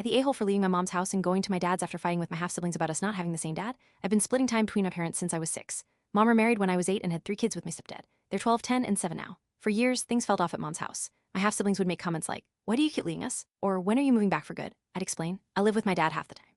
The a-hole for leaving my mom's house and going to my dad's after fighting with my half-siblings about us not having the same dad. I've been splitting time between my parents since I was 6. Mom remarried when I was 8 and had 3 kids with my stepdad. They're 12, 10, and 7 now. For years, things felt off at mom's house. My half-siblings would make comments like, "Why do you keep leaving us?" Or, "When are you moving back for good?" I'd explain, "I live with my dad half the time."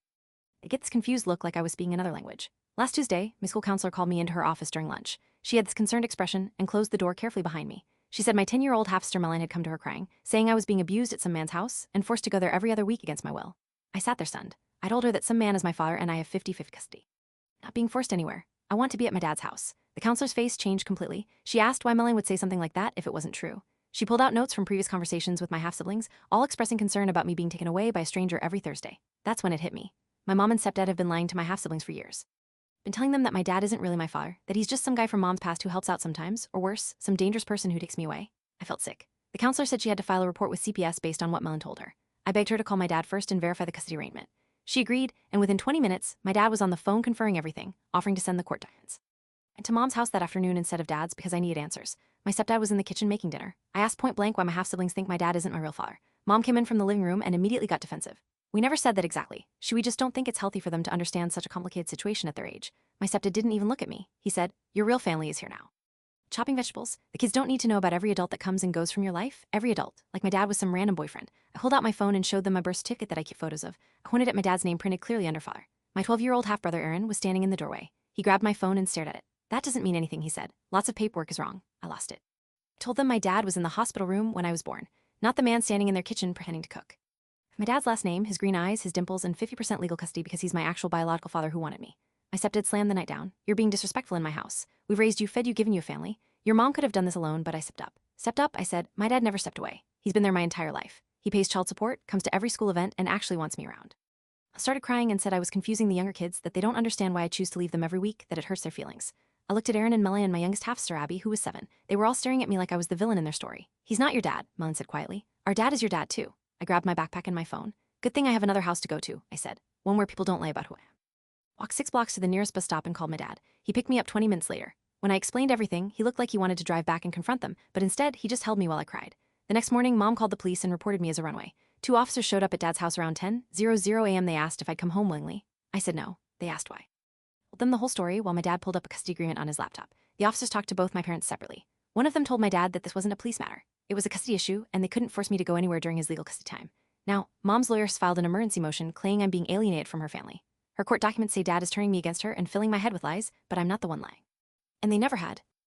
They get this confused look like I was speaking another language. Last Tuesday, my school counselor called me into her office during lunch. She had this concerned expression and closed the door carefully behind me. She said my 10-year-old half-sister Melanie had come to her crying, saying I was being abused at some man's house and forced to go there every other week against my will. I sat there stunned. I told her that some man is my father and I have 50-50 custody. Not being forced anywhere. I want to be at my dad's house. The counselor's face changed completely. She asked why Melanie would say something like that if it wasn't true. She pulled out notes from previous conversations with my half-siblings, all expressing concern about me being taken away by a stranger every Thursday. That's when it hit me. My mom and stepdad have been lying to my half-siblings for years. Been telling them that my dad isn't really my father, that he's just some guy from mom's past who helps out sometimes, or worse, some dangerous person who takes me away. I felt sick. The counselor said she had to file a report with CPS based on what Melanie told her. I begged her to call my dad first and verify the custody arrangement. She agreed, and within 20 minutes, my dad was on the phone conferring everything, offering to send the court documents. I went to mom's house that afternoon instead of dad's because I needed answers. My stepdad was in the kitchen making dinner. I asked point blank why my half-siblings think my dad isn't my real father. Mom came in from the living room and immediately got defensive. "We never said that exactly. We just don't think it's healthy for them to understand such a complicated situation at their age." My stepdad didn't even look at me. He said, "Your real family is here now." Chopping vegetables. The kids don't need to know about every adult that comes and goes from your life. Every adult. Like my dad was some random boyfriend. I pulled out my phone and showed them my birth certificate that I keep photos of. I pointed at my dad's name printed clearly under father. My 12-year-old half-brother Aaron was standing in the doorway. He grabbed my phone and stared at it. "That doesn't mean anything," he said. "Lots of paperwork is wrong." I lost it. I told them my dad was in the hospital room when I was born, not the man standing in their kitchen pretending to cook. My dad's last name, his green eyes, his dimples, and 50% legal custody because he's my actual biological father who wanted me. My stepdad slammed the night down. "You're being disrespectful in my house. We've raised you, fed you, given you a family. Your mom could have done this alone, but I stepped up." Stepped up, I said. My dad never stepped away. He's been there my entire life. He pays child support, comes to every school event, and actually wants me around. I started crying and said I was confusing the younger kids, that they don't understand why I choose to leave them every week, that it hurts their feelings. I looked at Aaron and Melanie and my youngest half-sister Abby, who was 7. They were all staring at me like I was the villain in their story. "He's not your dad," Melanie said quietly. "Our dad is your dad too." I grabbed my backpack and my phone. "Good thing I have another house to go to," I said. "One where people don't lie about who I am." Walked 6 blocks to the nearest bus stop and called my dad. He picked me up 20 minutes later. When I explained everything, he looked like he wanted to drive back and confront them, but instead, he just held me while I cried. The next morning, Mom called the police and reported me as a runaway. 2 officers showed up at Dad's house around 10:00 a.m. They asked if I'd come home willingly. I said no. They asked why. I told them the whole story while my dad pulled up a custody agreement on his laptop. The officers talked to both my parents separately. One of them told my dad that this wasn't a police matter. It was a custody issue, and they couldn't force me to go anywhere during his legal custody time. Now, Mom's lawyers filed an emergency motion claiming I'm being alienated from her family. Her court documents say Dad is turning me against her and filling my head with lies, but I'm not the one lying. And they never had.